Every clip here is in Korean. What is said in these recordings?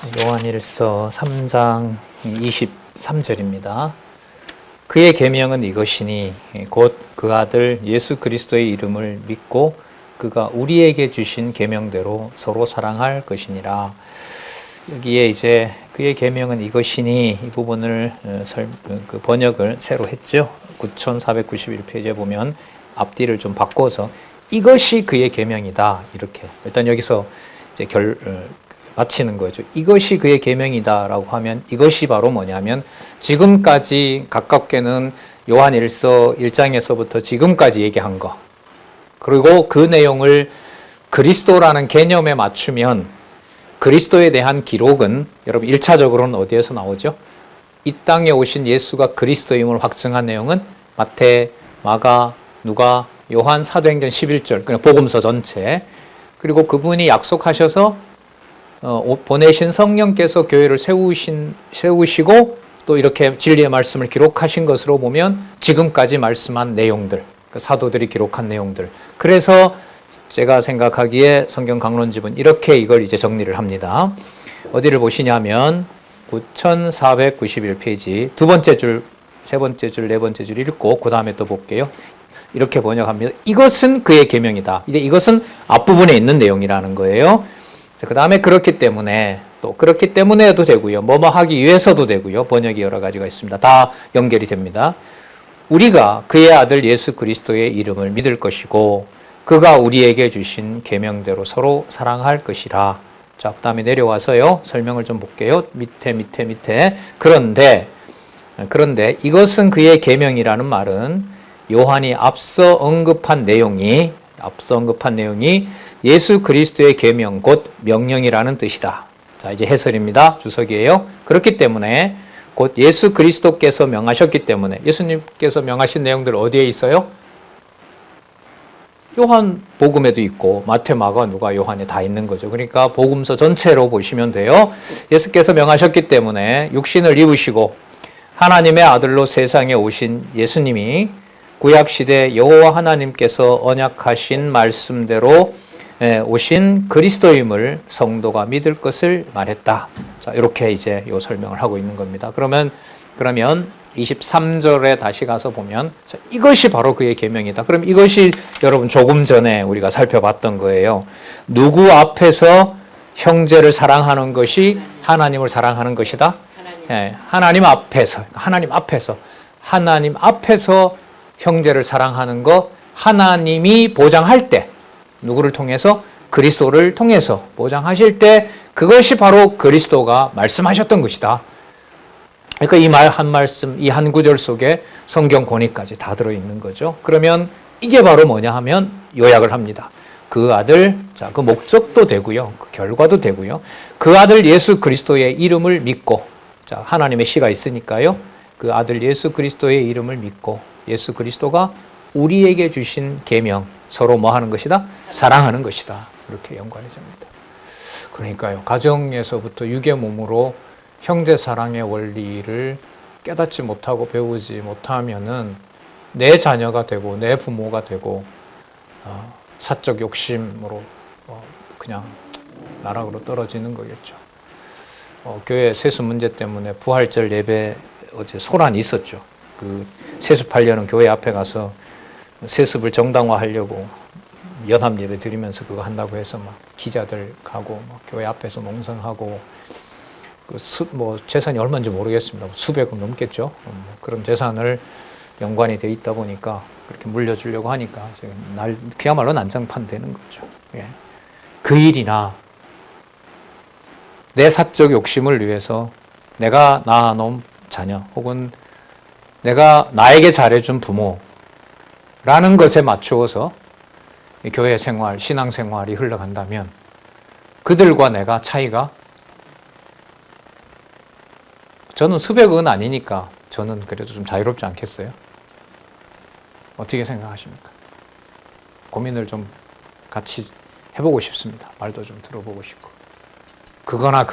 요한일서 3장 23절입니다. 그의 계명은 이것이니 곧 그 아들 예수 그리스도의 이름을 믿고 그가 우리에게 주신 계명대로 서로 사랑할 것이니라. 여기에 이제 그의 계명은 이것이니 이 부분을 번역을 새로 했죠. 9491페이지에 보면 앞뒤를 좀 바꿔서 이것이 그의 계명이다 이렇게 일단 여기서 이제 마치는 거죠. 이것이 그의 계명이다라고 하면 이것이 바로 뭐냐면 지금까지 가깝게는 요한일서 1장에서부터 지금까지 얘기한 거, 그리고 그 내용을 그리스도라는 개념에 맞추면 그리스도에 대한 기록은 여러분 1차적으로는 어디에서 나오죠? 이 땅에 오신 예수가 그리스도임을 확증한 내용은 마태, 마가, 누가, 요한, 사도행전 11절, 그냥 복음서 전체, 그리고 그분이 약속하셔서 보내신 성령께서 교회를 세우시고 또 이렇게 진리의 말씀을 기록하신 것으로 보면 지금까지 말씀한 내용들, 사도들이 기록한 내용들. 그래서 제가 생각하기에 성경 강론집은 이렇게 이걸 이제 정리를 합니다. 어디를 보시냐면 9491페이지 두 번째 줄, 세 번째 줄, 네 번째 줄 읽고 그 다음에 또 볼게요. 이렇게 번역합니다. 이것은 그의 계명이다. 이제 이것은 앞부분에 있는 내용이라는 거예요. 그 다음에 그렇기 때문에 또 그렇기 때문에도 되고요. 뭐뭐 하기 위해서도 되고요. 번역이 여러 가지가 있습니다. 다 연결이 됩니다. 우리가 그의 아들 예수 그리스도의 이름을 믿을 것이고 그가 우리에게 주신 계명대로 서로 사랑할 것이라. 자, 그 다음에 내려와서요. 설명을 좀 볼게요. 밑에. 그런데 이것은 그의 계명이라는 말은 요한이 앞서 언급한 내용이 예수 그리스도의 계명 곧 명령이라는 뜻이다. 자, 이제 해설입니다. 주석이에요. 그렇기 때문에 곧 예수 그리스도께서 명하셨기 때문에 예수님께서 명하신 내용들 어디에 있어요? 요한 복음에도 있고 마태, 마가, 누가, 요한에 다 있는 거죠. 그러니까 복음서 전체로 보시면 돼요. 예수께서 명하셨기 때문에 육신을 입으시고 하나님의 아들로 세상에 오신 예수님이 구약시대 여호와 하나님께서 언약하신 말씀대로 오신 그리스도임을 성도가 믿을 것을 말했다. 자, 이렇게 이제 요 설명을 하고 있는 겁니다. 그러면 23절에 다시 가서 보면 자, 이것이 바로 그의 계명이다. 그럼 이것이 여러분 조금 전에 우리가 살펴봤던 거예요. 누구 앞에서 형제를 사랑하는 것이 하나님을 사랑하는 것이다? 하나님 앞에서 형제를 사랑하는 것, 하나님이 보장할 때, 누구를 통해서? 그리스도를 통해서 보장하실 때 그것이 바로 그리스도가 말씀하셨던 것이다. 그러니까 이 말 한 말씀, 이 한 구절 속에 성경 권위까지 다 들어있는 거죠. 그러면 이게 바로 뭐냐 하면 요약을 합니다. 그 아들, 자, 그 목적도 되고요. 그 결과도 되고요. 그 아들 예수 그리스도의 이름을 믿고, 자, 하나님의 시가 있으니까요. 그 아들 예수 그리스도의 이름을 믿고 예수 그리스도가 우리에게 주신 계명, 서로 뭐 하는 것이다? 사랑하는 것이다. 이렇게 연관이 됩니다. 그러니까요. 가정에서부터 육의 몸으로 형제 사랑의 원리를 깨닫지 못하고 배우지 못하면은 내 자녀가 되고 내 부모가 되고 사적 욕심으로 그냥 나락으로 떨어지는 거겠죠. 교회 세습 문제 때문에 부활절 예배 어제 소란이 있었죠. 그 세습하려는 교회 앞에 가서 세습을 정당화하려고 연합 예배 드리면서 그거 한다고 해서 막 기자들 가고 막 교회 앞에서 농성하고 뭐 재산이 얼마인지 모르겠습니다. 수백억 넘겠죠. 그런 재산을 연관이 돼 있다 보니까 그렇게 물려주려고 하니까 그야말로 난장판 되는 거죠. 예. 그 일이나 내 사적 욕심을 위해서 내가 낳아놓은 자녀 혹은 내가 나에게 잘해준 부모라는 것에 맞추어서 교회 생활, 신앙 생활이 흘러간다면 그들과 내가 차이가 저는 수백억은 아니니까 저는 그래도 좀 자유롭지 않겠어요? 어떻게 생각하십니까? 고민을 좀 같이 해보고 싶습니다. 말도 좀 들어보고 싶고. 그거나.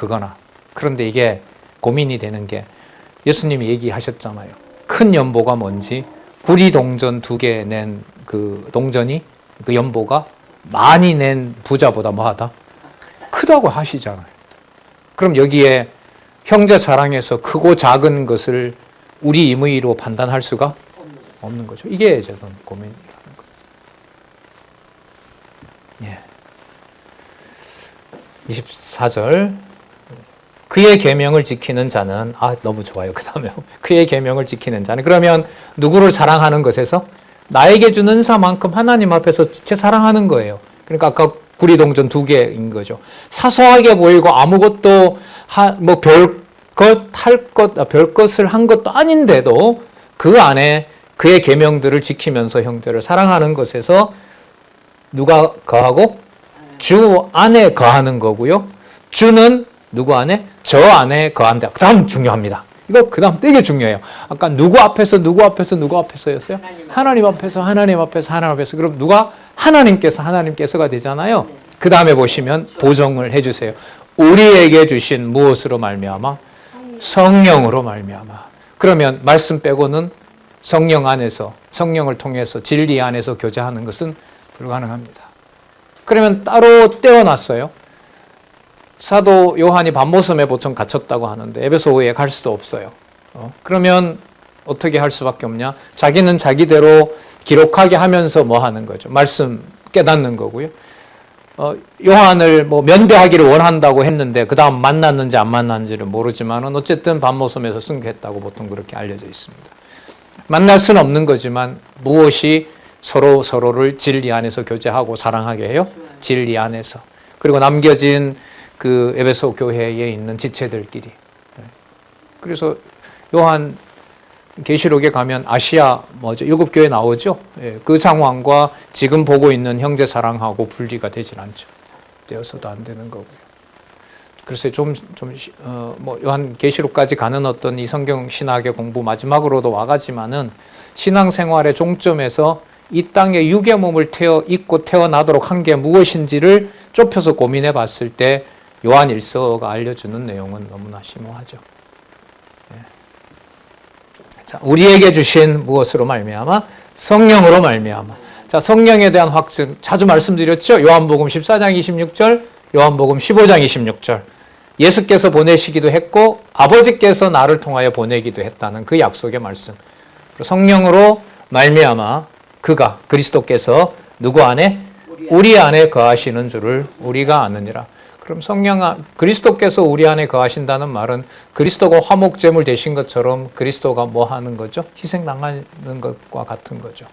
그런데 이게 고민이 되는 게 예수님이 얘기하셨잖아요. 큰 연보가 뭔지 구리 동전 2개 낸 그 동전이 그 연보가 많이 낸 부자보다 뭐하다? 크다고 하시잖아요. 그럼 여기에 형제 사랑에서 크고 작은 것을 우리 임의로 판단할 수가 없는 거죠. 이게 저는 고민이라는 거예요. 예. 24절. 그의 계명을 지키는 자는, 너무 좋아요. 그 다음에 그의 계명을 지키는 자는, 그러면 누구를 사랑하는 것에서 나에게 준 은사만큼 하나님 앞에서 제 사랑하는 거예요. 그러니까 아까 구리동전 2개인 거죠. 사소하게 보이고 아무것도 뭐 별것을 한 것도 아닌데도 그 안에 그의 계명들을 지키면서 형제를 사랑하는 것에서 누가 거하고? 주 안에 거하는 거고요. 주는 누구 안에? 저 안에 거한다. 그 다음 중요합니다. 이거 그 다음 되게 중요해요. 아까 누구 앞에서였어요? 하나님 앞에서. 그럼 누가? 하나님께서가 되잖아요. 그 다음에 보시면 보정을 해주세요. 우리에게 주신 무엇으로 말미암아? 성령으로 말미암아. 그러면 말씀 빼고는 성령 안에서, 성령을 통해서 진리 안에서 교제하는 것은 불가능합니다. 그러면 따로 떼어놨어요. 사도 요한이 밤모섬에 보통 갇혔다고 하는데 에베소에 갈 수도 없어요. 그러면 어떻게 할 수밖에 없냐? 자기는 자기대로 기록하게 하면서 뭐 하는 거죠? 말씀 깨닫는 거고요. 요한을 뭐 면대하기를 원한다고 했는데 그 다음 만났는지 안 만났는지는 모르지만은 어쨌든 밤모섬에서 승계했다고 보통 그렇게 알려져 있습니다. 만날 수는 없는 거지만 무엇이 서로를 진리 안에서 교제하고 사랑하게 해요? 진리 안에서. 그리고 남겨진 그 에베소 교회에 있는 지체들끼리. 그래서 요한 계시록에 가면 아시아 7교회 나오죠. 그 상황과 지금 보고 있는 형제 사랑하고 분리가 되질 않죠. 되어서도 안 되는 거고요. 그래서 요한 계시록까지 가는 어떤 이 성경 신학의 공부 마지막으로도 와가지만은 신앙생활의 종점에서 이 땅에 육의 몸을 입고 태어나도록 한 게 무엇인지를 좁혀서 고민해 봤을 때 요한 1서가 알려주는 내용은 너무나 심오하죠. 자, 우리에게 주신 무엇으로 말미암아? 성령으로 말미암아. 자, 성령에 대한 확증 자주 말씀드렸죠. 요한복음 14장 26절, 요한복음 15장 26절. 예수께서 보내시기도 했고 아버지께서 나를 통하여 보내기도 했다는 그 약속의 말씀. 성령으로 말미암아 그가 그리스도께서 누구 안에? 우리 안에 거하시는 줄을 우리가 아느니라. 그럼 그리스도께서 우리 안에 거하신다는 말은 그리스도가 화목제물 되신 것처럼 그리스도가 뭐 하는 거죠? 희생당하는 것과 같은 거죠.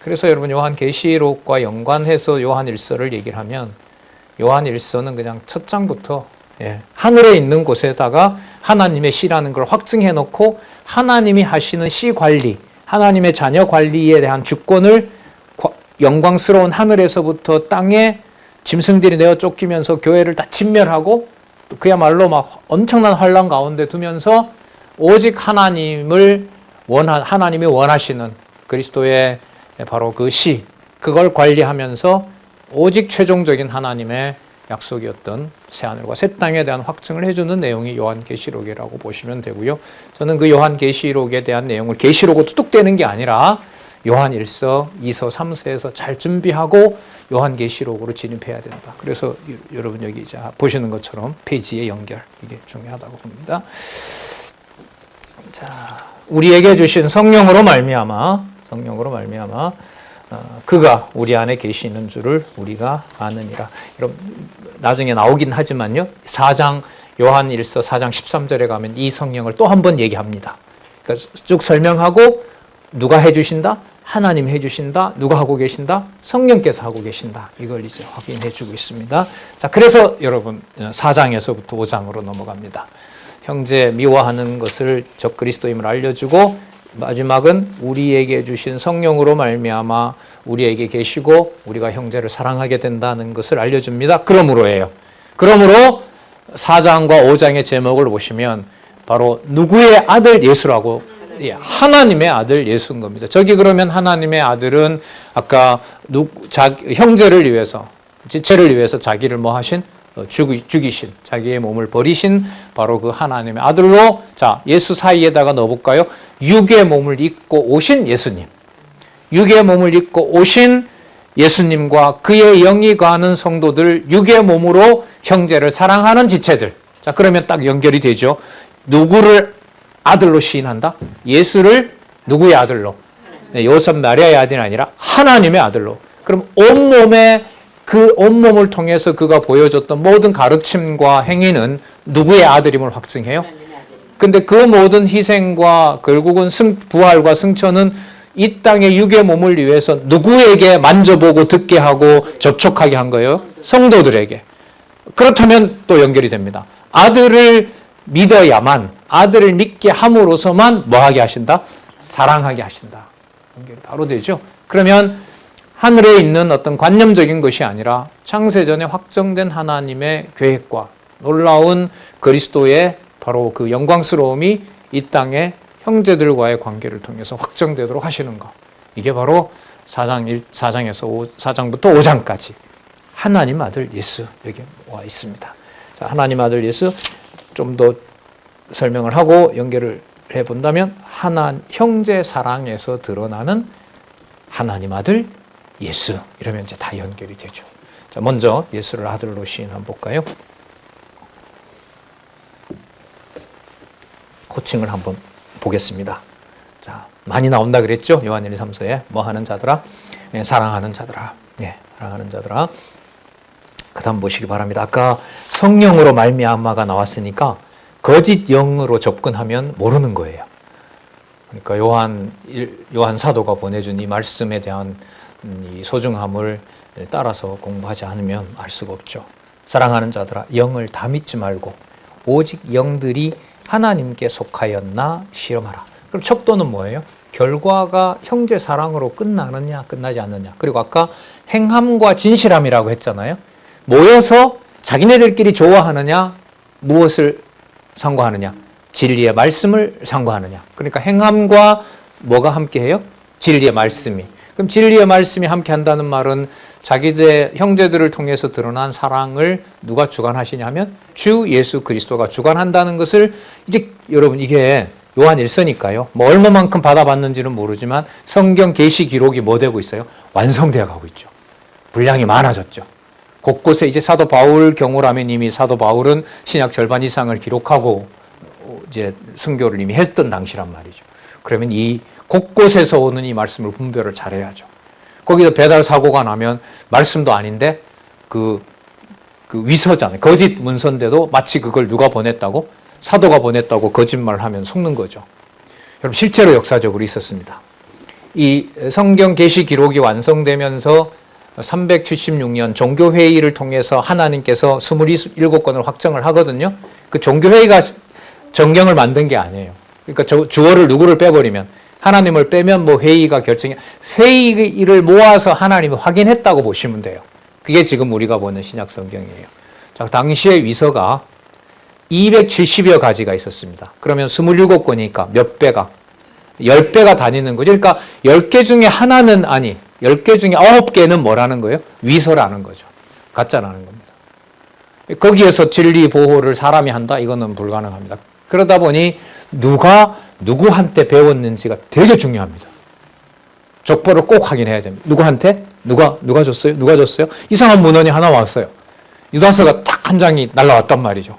그래서 여러분 요한계시록과 연관해서 요한 1서를 얘기를 하면 요한 1서는 그냥 첫 장부터 하늘에 있는 곳에다가 하나님의 시라는 걸 확증해 놓고 하나님이 하시는 시 관리, 하나님의 자녀 관리에 대한 주권을 영광스러운 하늘에서부터 땅에 짐승들이 내어 쫓기면서 교회를 다 진멸하고 그야말로 막 엄청난 환란 가운데 두면서 오직 하나님이 원하시는 그리스도의 바로 그 시, 그걸 관리하면서 오직 최종적인 하나님의 약속이었던 새하늘과 새 땅에 대한 확증을 해주는 내용이 요한계시록이라고 보시면 되고요. 저는 그 요한계시록에 대한 내용을 계시록으로 뚝뚝대는 게 아니라 요한 1서, 2서, 3서에서 잘 준비하고 요한계시록으로 진입해야 된다. 그래서 여러분 여기 이제 보시는 것처럼 페이지의 연결, 이게 중요하다고 봅니다. 자, 우리에게 주신 성령으로 말미암아 그가 우리 안에 계시는 줄을 우리가 아느니라. 여러분 나중에 나오긴 하지만요. 요한 1서 4장 13절에 가면 이 성령을 또 한 번 얘기합니다. 그러니까 쭉 설명하고 누가 해주신다? 하나님 해주신다. 누가 하고 계신다? 성령께서 하고 계신다. 이걸 이제 확인해 주고 있습니다. 자, 그래서 여러분 4장에서부터 5장으로 넘어갑니다. 형제 미워하는 것을 적 그리스도임을 알려주고 마지막은 우리에게 주신 성령으로 말미암아 우리에게 계시고 우리가 형제를 사랑하게 된다는 것을 알려줍니다. 그러므로 4장과 5장의 제목을 보시면 바로 누구의 아들 예수라고 하나님의 아들 예수인 겁니다. 저기 그러면 하나님의 아들은 아까 형제를 위해서 지체를 위해서 자기를 뭐 하신? 죽이신 자기의 몸을 버리신 바로 그 하나님의 아들로 자 예수 사이에다가 넣어볼까요? 육의 몸을 입고 오신 예수님, 육의 몸을 입고 오신 예수님과 그의 영이 거하는 성도들, 육의 몸으로 형제를 사랑하는 지체들. 자, 그러면 딱 연결이 되죠. 누구를 아들로 시인한다? 예수를 누구의 아들로? 네, 요셉 마리아의 아들이 아니라 하나님의 아들로. 그럼 온몸에 그 온몸을 통해서 그가 보여줬던 모든 가르침과 행위는 누구의 아들임을 확증해요? 근데 그 모든 희생과 결국은 부활과 승천은 이 땅의 육의 몸을 위해서 누구에게 만져보고 듣게 하고 접촉하게 한 거예요? 성도들에게. 그렇다면 또 연결이 됩니다. 아들을 믿어야만, 아들을 믿게 함으로써만 뭐하게 하신다? 사랑하게 하신다. 연결이 바로 되죠. 그러면 하늘에 있는 어떤 관념적인 것이 아니라 창세전에 확정된 하나님의 계획과 놀라운 그리스도의 바로 그 영광스러움이 이 땅의 형제들과의 관계를 통해서 확정되도록 하시는 것. 이게 바로 4장부터 5장까지 하나님 아들 예수 여기 와 있습니다. 자, 하나님 아들 예수 좀 더 설명을 하고 연결을 해본다면 형제 사랑에서 드러나는 하나님 아들 예수 이러면 이제 다 연결이 되죠. 자, 먼저 예수를 아들로 시인 한번 볼까요? 호칭을 한번 보겠습니다. 자, 많이 나온다 그랬죠? 요한일 3서에 뭐 하는 자들아? 예, 사랑하는 자들아. 예, 사랑하는 자들아. 그 다음 보시기 바랍니다. 아까 성령으로 말미암아가 나왔으니까 거짓 영으로 접근하면 모르는 거예요. 그러니까 요한 사도가 보내준 이 말씀에 대한 이 소중함을 따라서 공부하지 않으면 알 수가 없죠. 사랑하는 자들아, 영을 다 믿지 말고 오직 영들이 하나님께 속하였나 시험하라. 그럼 척도는 뭐예요? 결과가 형제 사랑으로 끝나느냐 끝나지 않느냐. 그리고 아까 행함과 진실함이라고 했잖아요. 모여서 자기네들끼리 좋아하느냐 무엇을 상고하느냐? 진리의 말씀을 상고하느냐? 그러니까 행함과 뭐가 함께해요? 진리의 말씀이. 그럼 진리의 말씀이 함께한다는 말은 자기들 형제들을 통해서 드러난 사랑을 누가 주관하시냐면 주 예수 그리스도가 주관한다는 것을 이제 여러분 이게 요한 1서니까요. 뭐 얼마만큼 받아봤는지는 모르지만 성경 계시 기록이 뭐 되고 있어요? 완성되어 가고 있죠. 분량이 많아졌죠. 곳곳에 이제 사도 바울 경우라면 이미 사도 바울은 신약 절반 이상을 기록하고 이제 순교를 이미 했던 당시란 말이죠. 그러면 이 곳곳에서 오는 이 말씀을 분별을 잘해야죠. 거기서 배달 사고가 나면 말씀도 아닌데 그 위서잖아요. 거짓 문서인데도 마치 그걸 누가 보냈다고? 사도가 보냈다고 거짓말을 하면 속는 거죠. 여러분 실제로 역사적으로 있었습니다. 이 성경 계시 기록이 완성되면서 376년 종교회의를 통해서 하나님께서 27권을 확정을 하거든요. 그 종교회의가 정경을 만든 게 아니에요. 그러니까 주어를 누구를 빼버리면 하나님을 빼면 뭐 회의가 결정이 회의를 모아서 하나님이 확인했다고 보시면 돼요. 그게 지금 우리가 보는 신약 성경이에요. 자, 당시의 위서가 270여 가지가 있었습니다. 그러면 27권이니까 몇 배가? 10배가 다니는 거죠. 그러니까 10개 중에 하나는 아니 10개 중에 9개는 뭐라는 거예요? 위서라는 거죠. 가짜라는 겁니다. 거기에서 진리 보호를 사람이 한다? 이거는 불가능합니다. 그러다 보니 누가 누구한테 배웠는지가 되게 중요합니다. 족보를 꼭 확인해야 됩니다. 누구한테? 누가 줬어요? 누가 줬어요? 이상한 문헌이 하나 왔어요. 유다서가 딱 한 장이 날라왔단 말이죠.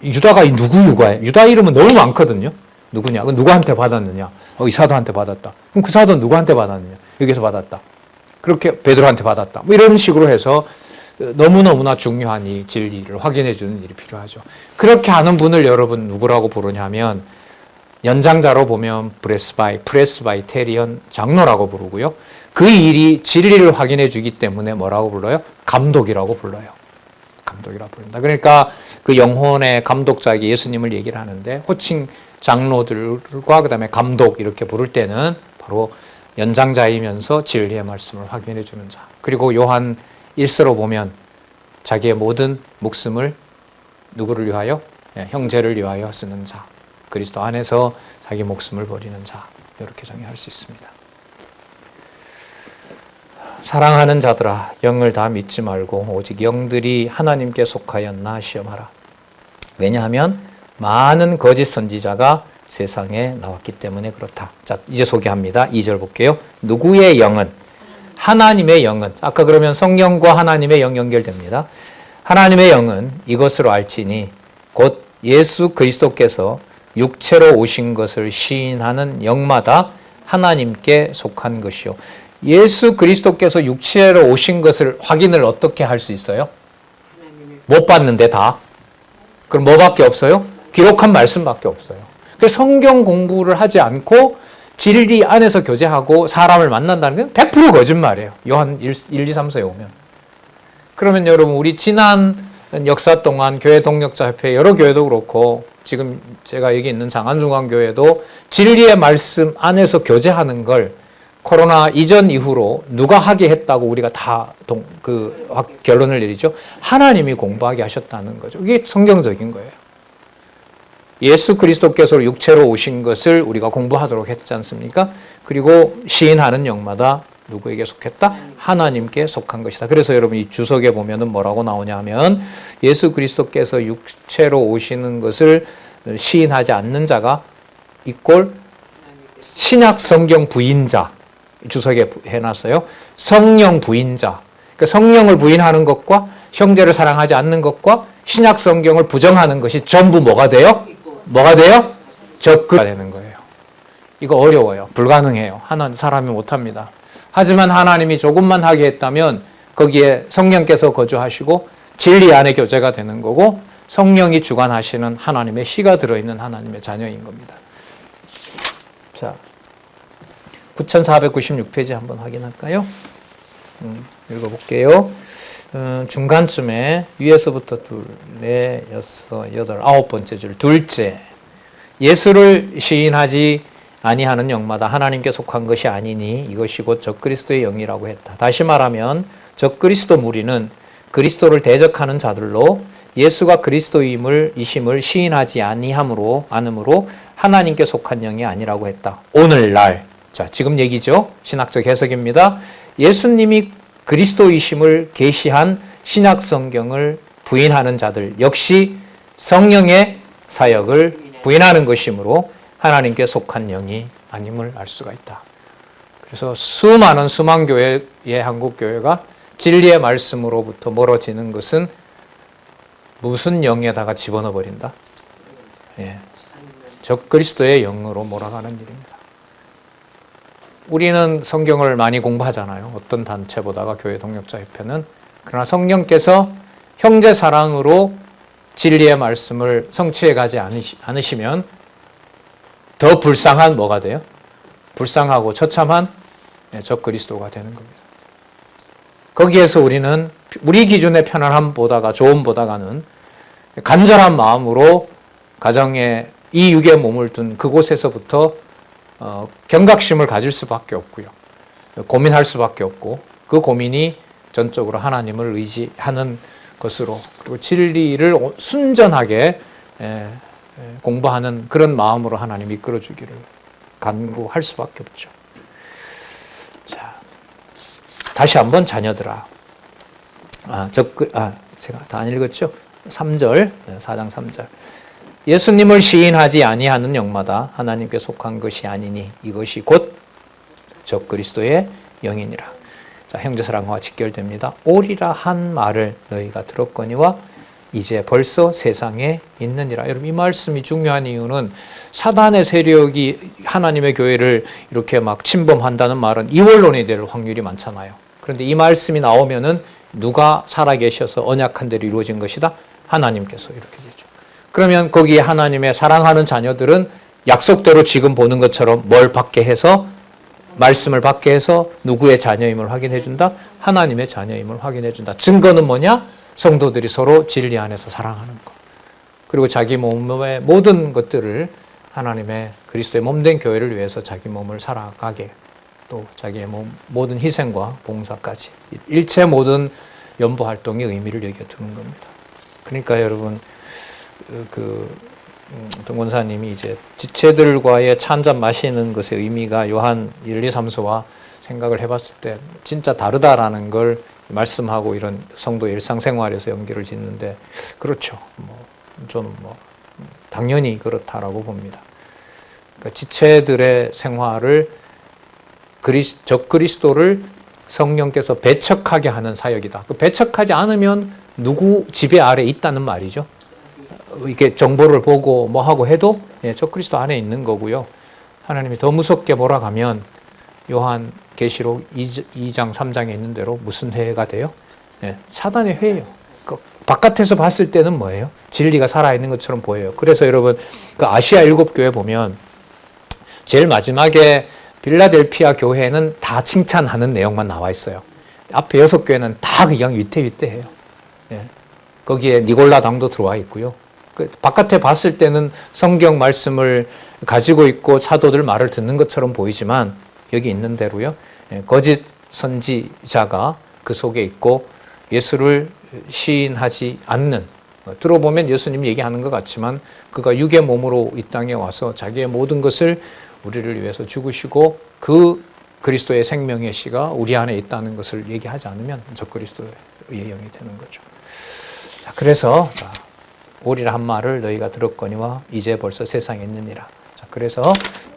유다가 누구 유다예요? 유다 이름은 너무 많거든요. 누구냐? 누구한테 받았느냐? 이 사도한테 받았다. 그럼 그 사도는 누구한테 받았느냐? 여기서 받았다. 그렇게 베드로한테 받았다. 뭐 이런 식으로 해서 너무너무나 중요한 이 진리를 확인해 주는 일이 필요하죠. 그렇게 하는 분을 여러분 누구라고 부르냐면 연장자로 보면 프레스바이테리언 장로라고 부르고요. 그 일이 진리를 확인해 주기 때문에 뭐라고 불러요? 감독이라고 불러요. 감독이라고 부른다. 그러니까 그 영혼의 감독자에게 예수님을 얘기를 하는데 호칭 장로들과 그다음에 감독 이렇게 부를 때는 바로 연장자이면서 진리의 말씀을 확인해 주는 자. 그리고 요한 1서로 보면 자기의 모든 목숨을 누구를 위하여? 형제를 위하여 쓰는 자. 그리스도 안에서 자기 목숨을 버리는 자. 이렇게 정의할 수 있습니다. 사랑하는 자들아, 영을 다 믿지 말고 오직 영들이 하나님께 속하였나 시험하라. 왜냐하면 많은 거짓 선지자가 세상에 나왔기 때문에 그렇다. 자, 이제 소개합니다. 2절 볼게요. 누구의 영은? 하나님의 영은, 아까 그러면 성령과 하나님의 영 연결됩니다. 하나님의 영은 이것으로 알지니 곧 예수 그리스도께서 육체로 오신 것을 시인하는 영마다 하나님께 속한 것이요. 예수 그리스도께서 육체로 오신 것을 확인을 어떻게 할 수 있어요? 못 봤는데 다. 그럼 뭐밖에 없어요? 기록한 말씀밖에 없어요. 그래서 성경 공부를 하지 않고 진리 안에서 교제하고 사람을 만난다는 건 100% 거짓말이에요. 요한 1, 2, 3서에 오면. 그러면 여러분 우리 지난 역사 동안 교회 동력자 협회 여러 교회도 그렇고 지금 제가 여기 있는 장안중앙교회도 진리의 말씀 안에서 교제하는 걸 코로나 이전 이후로 누가 하게 했다고 우리가 다 결론을 내리죠. 하나님이 공부하게 하셨다는 거죠. 이게 성경적인 거예요. 예수 그리스도께서 육체로 오신 것을 우리가 공부하도록 했지 않습니까? 그리고 시인하는 영마다 누구에게 속했다? 하나님께 속한 것이다. 그래서 여러분 이 주석에 보면은 뭐라고 나오냐 하면 예수 그리스도께서 육체로 오시는 것을 시인하지 않는 자가 이꼴 신약 성경 부인자. 주석에 해놨어요. 성령 부인자. 그러니까 성령을 부인하는 것과 형제를 사랑하지 않는 것과 신약 성경을 부정하는 것이 전부 뭐가 돼요? 뭐가 돼요? 적그가 되는 거예요. 이거 어려워요. 불가능해요. 사람이 못합니다. 하지만 하나님이 조금만 하게 했다면 거기에 성령께서 거주하시고 진리 안에 교제가 되는 거고 성령이 주관하시는 하나님의 씨가 들어있는 하나님의 자녀인 겁니다. 자, 9496페이지 한번 확인할까요? 읽어볼게요. 중간쯤에 위에서부터 둘, 넷, 여섯, 여덟, 아홉 번째 줄 둘째. 예수를 시인하지 아니하는 영마다 하나님께 속한 것이 아니니 이것이 곧 적그리스도의 영이라고 했다. 다시 말하면 적그리스도 무리는 그리스도를 대적하는 자들로 예수가 그리스도임을 시인하지 아니함으로 하나님께 속한 영이 아니라고 했다. 오늘날 자, 지금 얘기죠. 신학적 해석입니다. 예수님이 그리스도이심을 계시한 신약 성경을 부인하는 자들 역시 성령의 사역을 부인하는 것이므로 하나님께 속한 영이 아님을 알 수가 있다. 그래서 수많은 수만교회의 한국교회가 진리의 말씀으로부터 멀어지는 것은 무슨 영에다가 집어넣어 버린다? 예. 적그리스도의 영으로 몰아가는 일입니다. 우리는 성경을 많이 공부하잖아요. 어떤 단체보다가 교회 동력자 협회는. 그러나 성령께서 형제 사랑으로 진리의 말씀을 성취해 가지 않으시면 더 불쌍한 뭐가 돼요? 불쌍하고 처참한 적그리스도가 되는 겁니다. 거기에서 우리는 우리 기준의 편안함보다가 좋음보다가는 간절한 마음으로 가정에 이 육에 몸을 둔 그곳에서부터 경각심을 가질 수밖에 없고요. 고민할 수밖에 없고 그 고민이 전적으로 하나님을 의지하는 것으로 그리고 진리를 순전하게 공부하는 그런 마음으로 하나님 이끌어 주기를 간구할 수밖에 없죠. 자, 다시 한번 자녀들아. 제가 다 안 읽었죠? 3절, 4장 3절. 예수님을 시인하지 아니하는 영마다 하나님께 속한 것이 아니니 이것이 곧 적그리스도의 영이니라. 자, 형제사랑과 직결됩니다. 오리라 한 말을 너희가 들었거니와 이제 벌써 세상에 있느니라. 여러분 이 말씀이 중요한 이유는 사단의 세력이 하나님의 교회를 이렇게 막 침범한다는 말은 이원론이 될 확률이 많잖아요. 그런데 이 말씀이 나오면은 누가 살아계셔서 언약한 대로 이루어진 것이다? 하나님께서 이렇게 되죠. 그러면 거기에 하나님의 사랑하는 자녀들은 약속대로 지금 보는 것처럼 뭘 받게 해서 말씀을 받게 해서 누구의 자녀임을 확인해 준다? 하나님의 자녀임을 확인해 준다. 증거는 뭐냐? 성도들이 서로 진리 안에서 사랑하는 것. 그리고 자기 몸의 모든 것들을 하나님의 그리스도의 몸된 교회를 위해서 자기 몸을 살아가게 또 자기의 모든 희생과 봉사까지 일체 모든 연보 활동의 의미를 여겨두는 겁니다. 그러니까 여러분 동권사님이 이제 지체들과의 차 한잔 마시는 것의 의미가 요한 1, 2, 3서와 생각을 해봤을 때 진짜 다르다라는 걸 말씀하고 이런 성도 일상생활에서 연결을 짓는데 그렇죠. 저는 당연히 그렇다라고 봅니다. 그러니까 지체들의 생활을 적그리스도를 성령께서 배척하게 하는 사역이다. 배척하지 않으면 누구 지배 아래 있다는 말이죠. 이렇게 정보를 보고 뭐 하고 해도 적그리스도 안에 있는 거고요. 하나님이 더 무섭게 몰아가면 요한 계시록 2장 3장에 있는 대로 무슨 회가 돼요? 사단의 회예요. 바깥에서 봤을 때는 뭐예요? 진리가 살아있는 것처럼 보여요. 그래서 여러분 그 아시아 7교회 보면 제일 마지막에 빌라델피아 교회는 다 칭찬하는 내용만 나와 있어요. 앞에 6교회는 다 그냥 위태위태해요. 거기에 니골라 당도 들어와 있고요. 바깥에 봤을 때는 성경 말씀을 가지고 있고 사도들 말을 듣는 것처럼 보이지만 여기 있는 대로요. 거짓 선지자가 그 속에 있고 예수를 시인하지 않는, 들어보면 예수님이 얘기하는 것 같지만 그가 육의 몸으로 이 땅에 와서 자기의 모든 것을 우리를 위해서 죽으시고 그 그리스도의 생명의 씨가 우리 안에 있다는 것을 얘기하지 않으면 적그리스도의 영이 되는 거죠. 자, 그래서 오리라 한 말을 너희가 들었거니와 이제 벌써 세상에 있느니라. 자, 그래서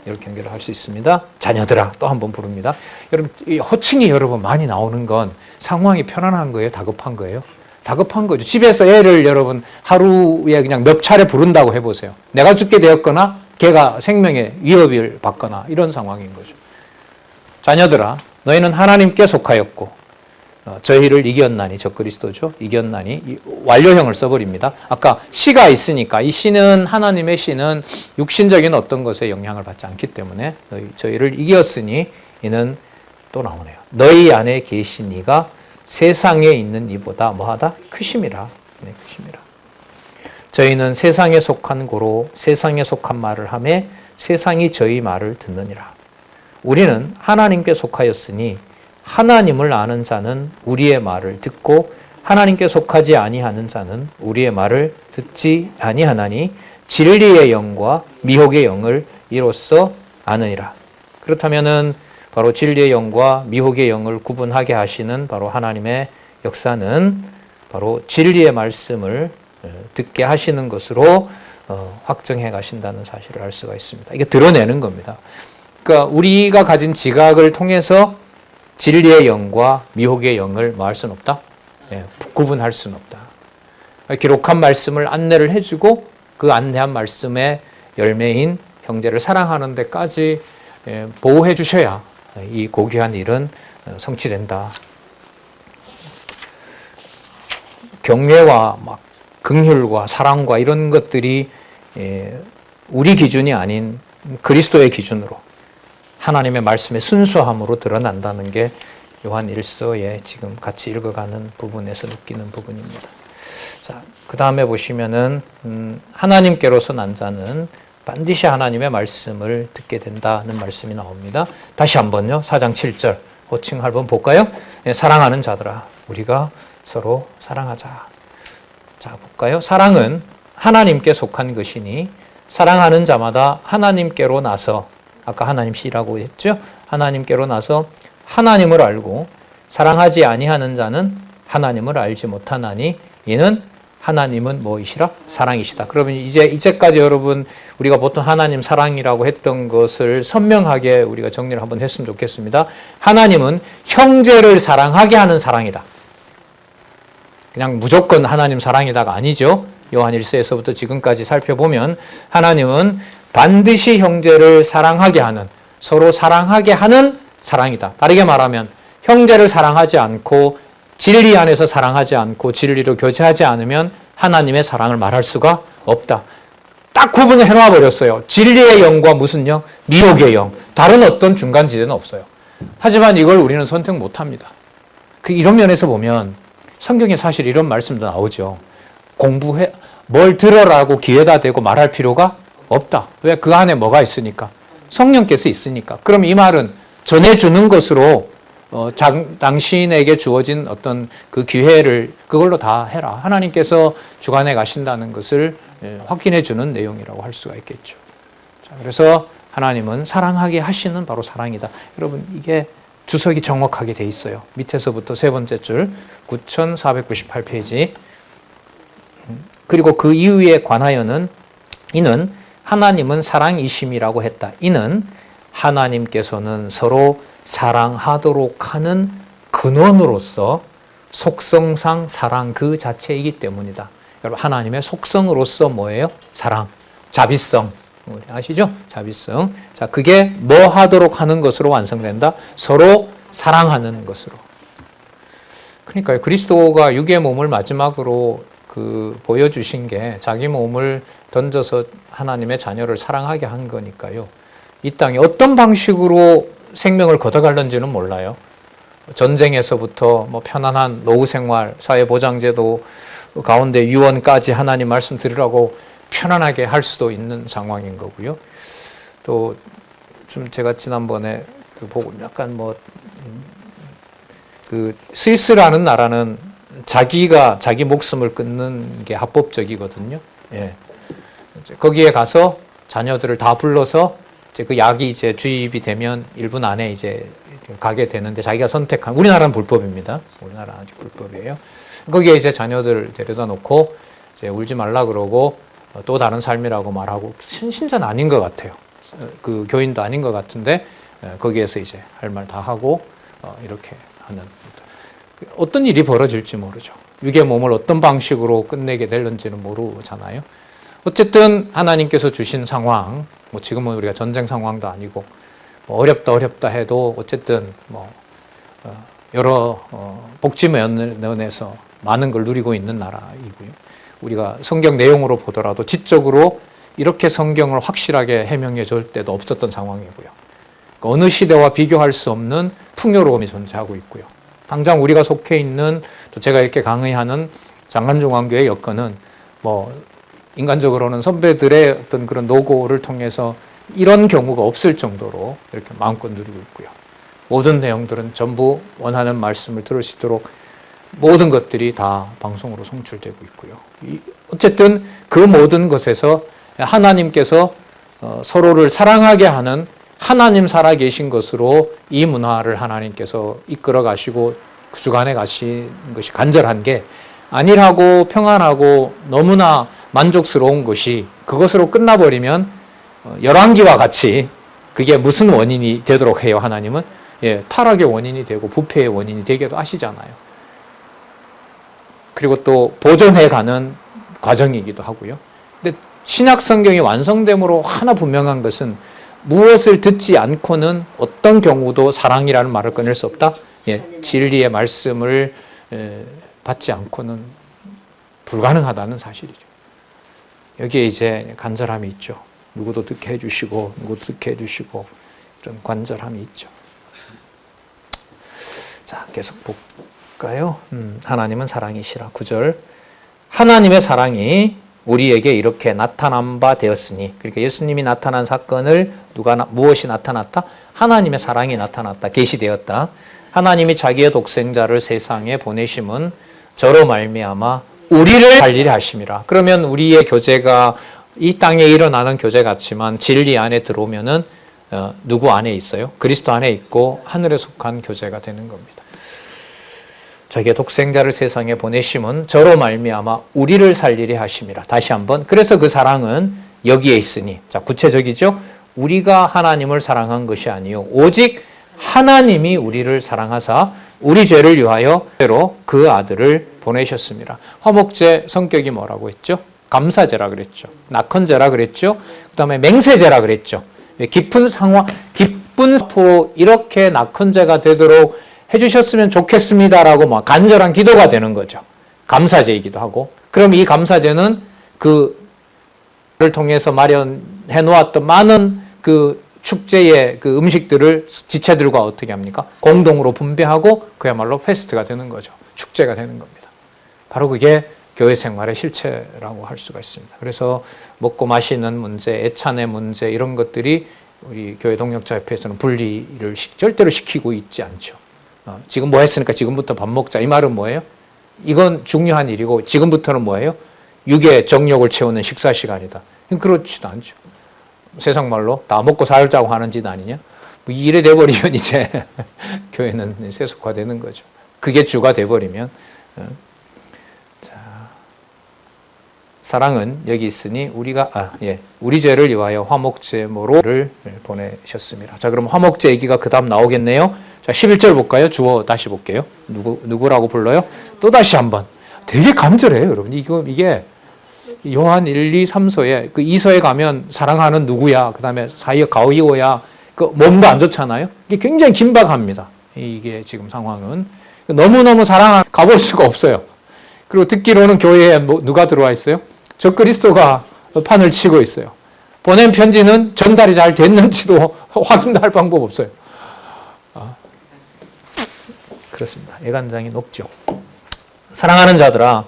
이렇게 연결을 할 수 있습니다. 자녀들아 또 한 번 부릅니다. 여러분 이 호칭이 여러분 많이 나오는 건 상황이 편안한 거예요? 다급한 거예요? 다급한 거죠. 집에서 애를 여러분 하루에 그냥 몇 차례 부른다고 해보세요. 내가 죽게 되었거나 걔가 생명의 위협을 받거나 이런 상황인 거죠. 자녀들아 너희는 하나님께 속하였고 저희를 이겼나니, 적그리스도죠. 이겼나니 완료형을 써버립니다. 아까 시가 있으니까 이 시는 하나님의 시는 육신적인 어떤 것에 영향을 받지 않기 때문에 저희를 이겼으니 이는 또 나오네요. 너희 안에 계신 이가 세상에 있는 이보다 뭐하다? 크심이라. 네, 크심이라. 저희는 세상에 속한 고로 세상에 속한 말을 하며 세상이 저희 말을 듣느니라. 우리는 하나님께 속하였으니 하나님을 아는 자는 우리의 말을 듣고 하나님께 속하지 아니하는 자는 우리의 말을 듣지 아니하나니 진리의 영과 미혹의 영을 이로써 아느니라. 그렇다면은 바로 진리의 영과 미혹의 영을 구분하게 하시는 바로 하나님의 역사는 바로 진리의 말씀을 듣게 하시는 것으로 확정해 가신다는 사실을 알 수가 있습니다. 이게 드러내는 겁니다. 그러니까 우리가 가진 지각을 통해서 진리의 영과 미혹의 영을 뭐 할 수는 없다? 구분할 수는 없다. 기록한 말씀을 안내를 해주고 그 안내한 말씀의 열매인 형제를 사랑하는 데까지 보호해 주셔야 이 고귀한 일은 성취된다. 경외와 막 긍휼과 사랑과 이런 것들이 우리 기준이 아닌 그리스도의 기준으로 하나님의 말씀의 순수함으로 드러난다는 게 요한 1서에 지금 같이 읽어가는 부분에서 느끼는 부분입니다. 자, 그 다음에 보시면은 하나님께로서 난 자는 반드시 하나님의 말씀을 듣게 된다는 말씀이 나옵니다. 다시 한번요. 4장 7절 호칭 한번 볼까요? 사랑하는 자들아 우리가 서로 사랑하자. 자, 볼까요? 사랑은 하나님께 속한 것이니 사랑하는 자마다 하나님께로 나서, 아까 하나님시라고 했죠? 하나님께로 나서 하나님을 알고 사랑하지 아니하는 자는 하나님을 알지 못하나니 이는 하나님은 뭐이시라? 사랑이시다. 그러면 이제까지 여러분 우리가 보통 하나님 사랑이라고 했던 것을 선명하게 우리가 정리를 한번 했으면 좋겠습니다. 하나님은 형제를 사랑하게 하는 사랑이다. 그냥 무조건 하나님 사랑이다가 아니죠. 요한 1서에서부터 지금까지 살펴보면 하나님은 반드시 형제를 사랑하게 하는, 서로 사랑하게 하는 사랑이다. 다르게 말하면 형제를 사랑하지 않고 진리 안에서 사랑하지 않고 진리로 교제하지 않으면 하나님의 사랑을 말할 수가 없다. 딱 구분을 해놔 버렸어요. 진리의 영과 무슨 영? 미혹의 영. 다른 어떤 중간지대는 없어요. 하지만 이걸 우리는 선택 못합니다. 이런 면에서 보면 성경에 사실 이런 말씀도 나오죠. 뭘 들어라고 귀에다 대고 말할 필요가 없다. 왜? 그 안에 뭐가 있으니까. 성령께서 있으니까. 그럼 이 말은 전해주는 것으로 당신에게 주어진 어떤 그 기회를 그걸로 다 해라. 하나님께서 주관해 가신다는 것을 확인해 주는 내용이라고 할 수가 있겠죠. 자, 그래서 하나님은 사랑하게 하시는 바로 사랑이다. 여러분 이게 주석이 정확하게 돼 있어요. 밑에서부터 세 번째 줄 9498페이지. 그리고 그 이유에 관하여는 이는 하나님은 사랑이심이라고 했다. 이는 하나님께서는 서로 사랑하도록 하는 근원으로서 속성상 사랑 그 자체이기 때문이다. 여러분, 하나님의 속성으로서 뭐예요? 사랑, 자비성. 우리 아시죠? 자비성. 자, 그게 뭐 하도록 하는 것으로 완성된다? 서로 사랑하는 것으로. 그러니까 그리스도가 육의 몸을 마지막으로 보여주신 게 자기 몸을 던져서 하나님의 자녀를 사랑하게 한 거니까요. 이 땅에 어떤 방식으로 생명을 걷어갈는지는 몰라요. 전쟁에서부터 뭐 편안한 노후 생활, 사회보장제도 가운데 유언까지 하나님 말씀 들으라고 편안하게 할 수도 있는 상황인 거고요. 또 좀 제가 지난번에 보고 약간 스위스라는 나라는 자기가 자기 목숨을 끊는 게 합법적이거든요. 예. 거기에 가서 자녀들을 다 불러서 이제 그 약이 이제 주입이 되면 1분 안에 이제 가게 되는데 자기가 선택한, 우리나라는 불법입니다. 우리나라는 아직 불법이에요. 거기에 이제 자녀들 데려다 놓고 이제 울지 말라 그러고 또 다른 삶이라고 말하고, 신자는 아닌 것 같아요. 그 교인도 아닌 것 같은데 거기에서 이제 할 말 다 하고 이렇게 하는, 어떤 일이 벌어질지 모르죠. 육의 몸을 어떤 방식으로 끝내게 될는지는 모르잖아요. 어쨌든 하나님께서 주신 상황, 뭐 지금은 우리가 전쟁 상황도 아니고 어렵다 해도 어쨌든 여러 복지 면에서 많은 걸 누리고 있는 나라이고요. 우리가 성경 내용으로 보더라도 지적으로 이렇게 성경을 확실하게 해명해 줄 때도 없었던 상황이고요. 어느 시대와 비교할 수 없는 풍요로움이 존재하고 있고요. 당장 우리가 속해 있는, 또 제가 이렇게 강의하는 장안중앙교회 여건은 인간적으로는 선배들의 어떤 그런 노고를 통해서 이런 경우가 없을 정도로 이렇게 마음껏 누리고 있고요. 모든 내용들은 전부 원하는 말씀을 들을 수 있도록 모든 것들이 다 방송으로 송출되고 있고요. 어쨌든 그 모든 것에서 하나님께서 서로를 사랑하게 하는, 하나님 살아계신 것으로 이 문화를 하나님께서 이끌어 가시고 주관해 가신 것이 간절한 게 안일하고 평안하고 너무나 만족스러운 것이 그것으로 끝나버리면 열왕기와 같이 그게 무슨 원인이 되도록 해요, 하나님은? 타락의 원인이 되고 부패의 원인이 되기도 하시잖아요. 그리고 또 보존해가는 과정이기도 하고요. 근데 신약 성경이 완성됨으로 하나 분명한 것은 무엇을 듣지 않고는 어떤 경우도 사랑이라는 말을 꺼낼 수 없다. 진리의 말씀을 받지 않고는 불가능하다는 사실이죠. 여기에 이제 간절함이 있죠. 누구도 듣게 해주시고 누구도 듣게 해주시고 이런 간절함이 있죠. 자, 계속 볼까요? 하나님은 사랑이시라. 9절. 하나님의 사랑이 우리에게 이렇게 나타난 바 되었으니, 그러니까 예수님이 나타난 사건을 무엇이 나타났다? 하나님의 사랑이 나타났다. 계시되었다. 하나님이 자기의 독생자를 세상에 보내심은 저로 말미암아 우리를 살리려 하심이라. 그러면 우리의 교제가 이 땅에 일어나는 교제 같지만 진리 안에 들어오면은 누구 안에 있어요? 그리스도 안에 있고 하늘에 속한 교제가 되는 겁니다. 자기의 독생자를 세상에 보내심은 저로 말미암아 우리를 살리려 하심이라. 다시 한번. 그래서 그 사랑은 여기에 있으니. 자, 구체적이죠? 우리가 하나님을 사랑한 것이 아니요 오직 하나님이 우리를 사랑하사 우리 죄를 위하여 그 아들을 보내셨습니다. 화목제 성격이 뭐라고 했죠? 감사제라 그랬죠. 낙헌제라 그랬죠. 그 다음에 맹세제라 그랬죠. 깊은 상황, 깊은 사포 이렇게 낙헌제가 되도록 해주셨으면 좋겠습니다라고 간절한 기도가 되는 거죠. 감사제이기도 하고. 그럼 이 감사제는 그를 통해서 마련해 놓았던 많은 그 축제의 그 음식들을 지체들과 어떻게 합니까? 공동으로 분배하고 그야말로 페스트가 되는 거죠. 축제가 되는 겁니다. 바로 그게 교회 생활의 실체라고 할 수가 있습니다. 그래서 먹고 마시는 문제, 애찬의 문제 이런 것들이 우리 교회 동역자협회에서는 분리를 절대로 시키고 있지 않죠. 지금 뭐 했으니까 지금부터 밥 먹자. 이 말은 뭐예요? 이건 중요한 일이고 지금부터는 뭐예요? 육의 정욕을 채우는 식사 시간이다. 그렇지도 않죠. 세상 말로 다 먹고 살자고 하는 짓 아니냐? 이래 돼버리면 이제 교회는 세속화되는 거죠. 그게 주가 돼버리면. 자, 사랑은 여기 있으니 우리 죄를 위하여 화목제물을 보내셨습니다. 자, 그럼 화목제 얘기가 그 다음 나오겠네요. 자, 11절 볼까요? 주어 다시 볼게요. 누구라고 불러요? 또 다시 한번. 되게 간절해요, 여러분. 이게 요한 1, 2, 3서에 그 2서에 가면 사랑하는 누구야, 그 다음에 사이어 가오이오야, 그 몸도 안 좋잖아요. 이게 굉장히 긴박합니다. 이게 지금 상황은. 너무너무 가볼 수가 없어요. 그리고 듣기로는 교회에 누가 들어와 있어요? 저 그리스도가 판을 치고 있어요. 보낸 편지는 전달이 잘 됐는지도 확인할 방법 없어요. 그렇습니다. 애간장이 높죠. 사랑하는 자들아,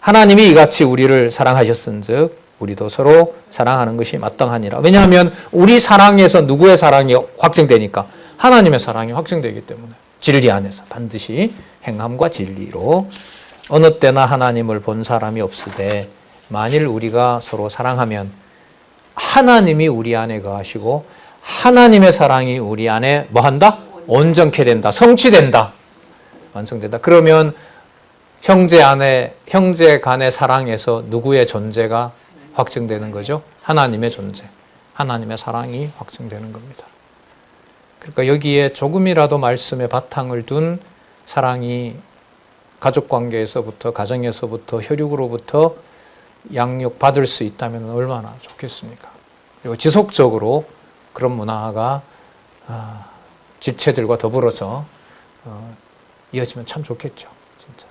하나님이 이같이 우리를 사랑하셨은즉 우리도 서로 사랑하는 것이 마땅하니라. 왜냐하면 우리 사랑에서 누구의 사랑이 확증되니까? 하나님의 사랑이 확증되기 때문에. 진리 안에서 반드시 행함과 진리로. 어느 때나 하나님을 본 사람이 없으되 만일 우리가 서로 사랑하면 하나님이 우리 안에 거하시고 하나님의 사랑이 우리 안에 뭐한다? 온전케 된다. 성취된다. 완성된다. 그러면 형제 간의 사랑에서 누구의 존재가 확증되는 거죠? 하나님의 존재. 하나님의 사랑이 확증되는 겁니다. 그러니까 여기에 조금이라도 말씀의 바탕을 둔 사랑이 가족관계에서부터, 가정에서부터, 혈육으로부터 양육받을 수 있다면 얼마나 좋겠습니까? 그리고 지속적으로 그런 문화가 집체들과 더불어서 이어지면 참 좋겠죠. 진짜.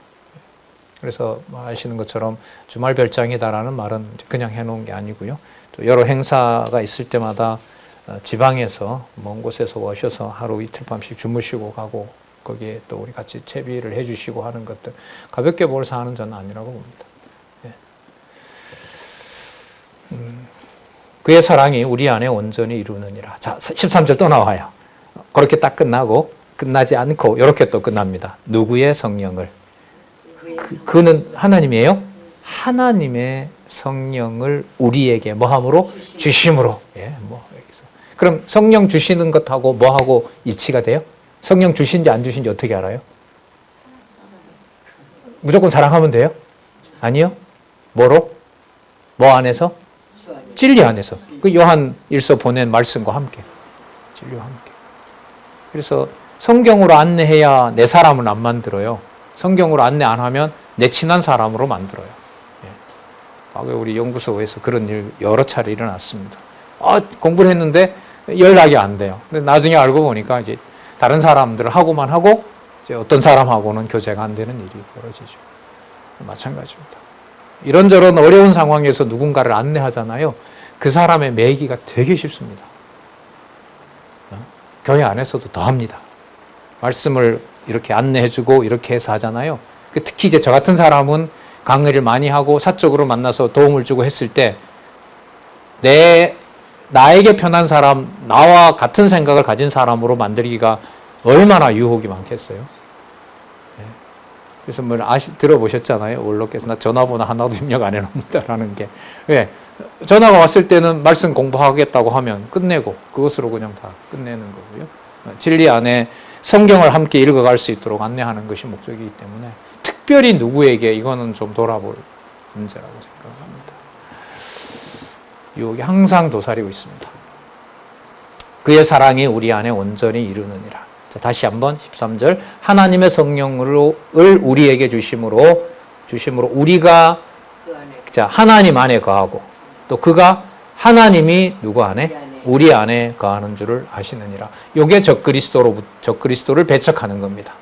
그래서 아시는 것처럼 주말 별장이다라는 말은 그냥 해놓은 게 아니고요. 또 여러 행사가 있을 때마다 지방에서 먼 곳에서 오셔서 하루 이틀 밤씩 주무시고 가고 거기에 또 우리 같이 채비를 해주시고 하는 것들 가볍게 볼 사안은 저는 아니라고 봅니다. 그의 사랑이 우리 안에 온전히 이루느니라. 자, 13절 또 나와요. 그렇게 딱 끝나지 않고 이렇게 또 끝납니다. 누구의 성령을? 그는 하나님이에요? 하나님의 성령을 우리에게 뭐함으로? 주심으로. 여기서. 그럼 성령 주시는 것하고 뭐하고 일치가 돼요? 성령 주신지 안 주신지 어떻게 알아요? 무조건 사랑하면 돼요? 아니요. 뭐로? 뭐 안에서? 진리 안에서. 그 요한 1서 보낸 말씀과 함께. 진리와 함께. 그래서 성경으로 안내해야 내 사람은 안 만들어요. 성경으로 안내 안 하면 내 친한 사람으로 만들어요. 과거에 우리 연구소에서 그런 일 여러 차례 일어났습니다. 공부를 했는데 연락이 안 돼요. 근데 나중에 알고 보니까 이제 다른 사람들 하고만 하고 이제 어떤 사람하고는 교제가 안 되는 일이 벌어지죠. 마찬가지입니다. 이런저런 어려운 상황에서 누군가를 안내하잖아요. 그 사람의 매기가 되게 쉽습니다. 교회 안에서도 더 합니다. 말씀을 이렇게 안내해주고 이렇게 해서 하잖아요. 특히 이제 저 같은 사람은 강의를 많이 하고 사적으로 만나서 도움을 주고 했을 때 나에게 편한 사람, 나와 같은 생각을 가진 사람으로 만들기가 얼마나 유혹이 많겠어요. 그래서 들어보셨잖아요. 원로께서 나 전화번호 하나도 입력 안 해놓는다라는 게. 왜? 전화가 왔을 때는 말씀 공부하겠다고 하면 끝내고 그것으로 그냥 다 끝내는 거고요. 진리 안에 성경을 함께 읽어갈 수 있도록 안내하는 것이 목적이기 때문에 특별히 누구에게 이거는 좀 돌아볼 문제라고 생각합니다. 유혹이 항상 도사리고 있습니다. 그의 사랑이 우리 안에 온전히 이루느니라. 자, 다시 한번 13절 하나님의 성령을 우리에게 주심으로 우리가 하나님 안에 거하고 또 그가 하나님이 누구 안에? 우리 안에 거하는 줄을 아시느니라. 이게 적그리스도를 배척하는 겁니다.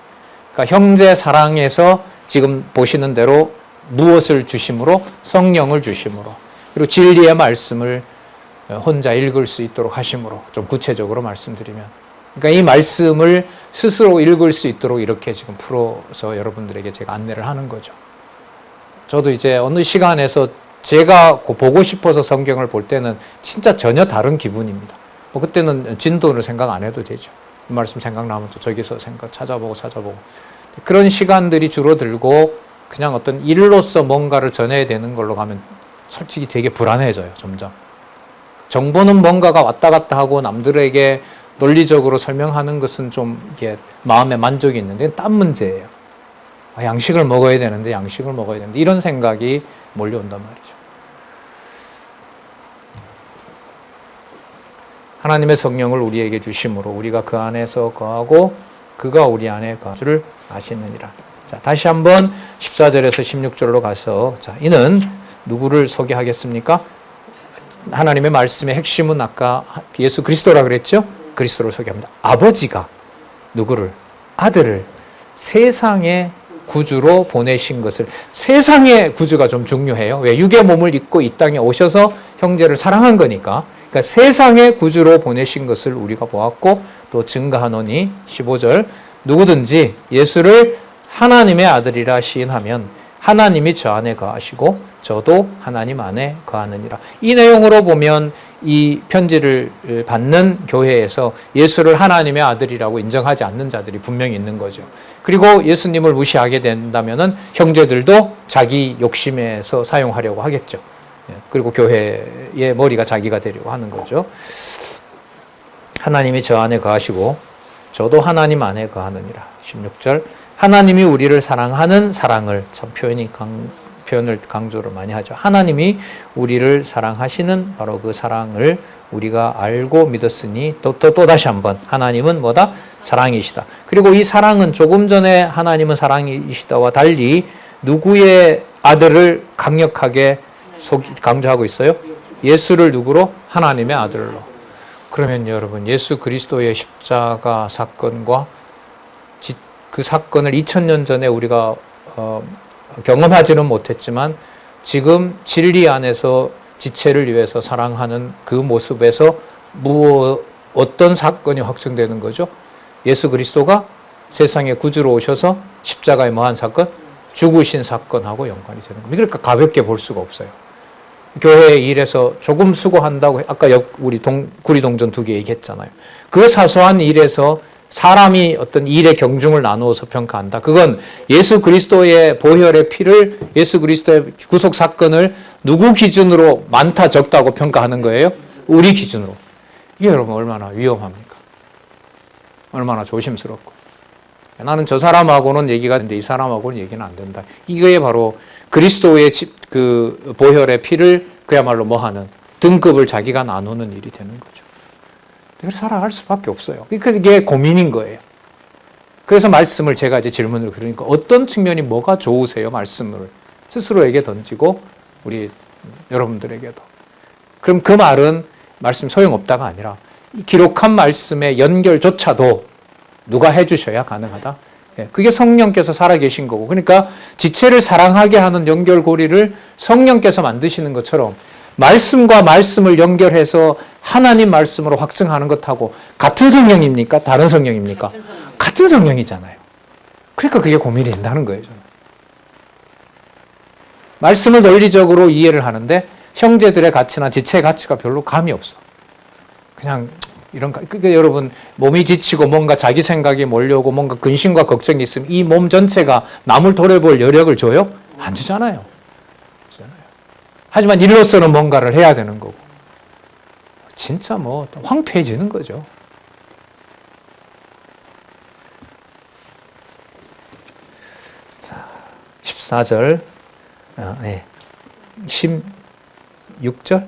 그러니까 형제 사랑에서 지금 보시는 대로 무엇을 주심으로? 성령을 주심으로. 그리고 진리의 말씀을 혼자 읽을 수 있도록 하심으로. 좀 구체적으로 말씀드리면. 그러니까 이 말씀을 스스로 읽을 수 있도록 이렇게 지금 풀어서 여러분들에게 제가 안내를 하는 거죠. 저도 이제 어느 시간에서 제가 보고 싶어서 성경을 볼 때는 진짜 전혀 다른 기분입니다. 그때는 진도를 생각 안 해도 되죠. 이 말씀 생각나면 또 저기서 찾아보고. 그런 시간들이 줄어들고 그냥 어떤 일로서 뭔가를 전해야 되는 걸로 가면 솔직히 되게 불안해져요, 점점. 정보는 뭔가가 왔다 갔다 하고 남들에게 논리적으로 설명하는 것은 좀 이게 마음의 만족이 있는데 딴 문제예요. 양식을 먹어야 되는데 이런 생각이 몰려온단 말이죠. 하나님의 성령을 우리에게 주심으로 우리가 그 안에서 거하고 그가 우리 안에 거할 줄 아시느니라. 자, 다시 한번 14절에서 16절로 가서, 자, 이는 누구를 소개하겠습니까? 하나님의 말씀의 핵심은 아까 예수 그리스도라 그랬죠? 그리스도를 소개합니다. 아버지가 누구를? 아들을 세상의 구주로 보내신 것을, 세상의 구주가 좀 중요해요. 왜? 육의 몸을 입고 이 땅에 오셔서 형제를 사랑한 거니까. 그러니까 세상의 구주로 보내신 것을 우리가 보았고 또 증거하노니 15절 누구든지 예수를 하나님의 아들이라 시인하면 하나님이 저 안에 거하시고 저도 하나님 안에 거하느니라. 이 내용으로 보면 이 편지를 받는 교회에서 예수를 하나님의 아들이라고 인정하지 않는 자들이 분명히 있는 거죠. 그리고 예수님을 무시하게 된다면은 형제들도 자기 욕심에서 사용하려고 하겠죠. 그리고 교회의 머리가 자기가 되려고 하는 거죠. 하나님이 저 안에 거하시고 저도 하나님 안에 거하느니라. 16절 하나님이 우리를 사랑하는 사랑을, 참 표현을 강조를 많이 하죠. 하나님이 우리를 사랑하시는 바로 그 사랑을 우리가 알고 믿었으니 또 다시 한번 하나님은 뭐다? 사랑이시다. 그리고 이 사랑은 조금 전에 하나님은 사랑이시다와 달리 누구의 아들을 강력하게 강조하고 있어요? 예수를 누구로? 하나님의 아들로. 그러면 여러분 예수 그리스도의 십자가 사건과 그 사건을 2000년 전에 우리가 경험하지는 못했지만 지금 진리 안에서 지체를 위해서 사랑하는 그 모습에서 어떤 사건이 확증되는 거죠? 예수 그리스도가 세상에 구주로 오셔서 십자가에 뭐한 사건? 죽으신 사건하고 연관이 되는 겁니다. 그러니까 가볍게 볼 수가 없어요. 교회 일에서 조금 수고한다고 아까 우리 구리동전 2개 얘기했잖아요. 그 사소한 일에서 사람이 어떤 일의 경중을 나누어서 평가한다. 그건 예수 그리스도의 보혈의 피를, 예수 그리스도의 구속 사건을 누구 기준으로 많다 적다고 평가하는 거예요? 우리 기준으로. 이게 여러분 얼마나 위험합니까? 얼마나 조심스럽고. 나는 저 사람하고는 얘기가 되는데 이 사람하고는 얘기는 안 된다. 이게 바로 그리스도의 그 보혈의 피를 그야말로 뭐하는 등급을 자기가 나누는 일이 되는 거죠. 그래서 살아갈 수밖에 없어요. 그러니까 이게 고민인 거예요. 그래서 말씀을 제가 이제 질문을 그러니까 어떤 측면이 뭐가 좋으세요? 말씀을 스스로에게 던지고 우리 여러분들에게도. 그럼 그 말은 말씀 소용없다가 아니라 기록한 말씀의 연결조차도 누가 해주셔야 가능하다. 그게 성령께서 살아계신 거고. 그러니까 지체를 사랑하게 하는 연결고리를 성령께서 만드시는 것처럼 말씀과 말씀을 연결해서 하나님 말씀으로 확증하는 것하고 같은 성령입니까? 다른 성령입니까? 같은 성령이잖아요. 그러니까 그게 고민이 된다는 거예요. 저는. 말씀을 논리적으로 이해를 하는데 형제들의 가치나 지체의 가치가 별로 감이 없어. 그냥 그러니까 여러분 몸이 지치고 뭔가 자기 생각이 몰려오고 뭔가 근심과 걱정이 있으면 이 몸 전체가 남을 돌아볼 여력을 줘요? 안 주잖아요. 하지만 일로서는 뭔가를 해야 되는 거고. 진짜 뭐 황폐해지는 거죠. 자, 14절, 16절.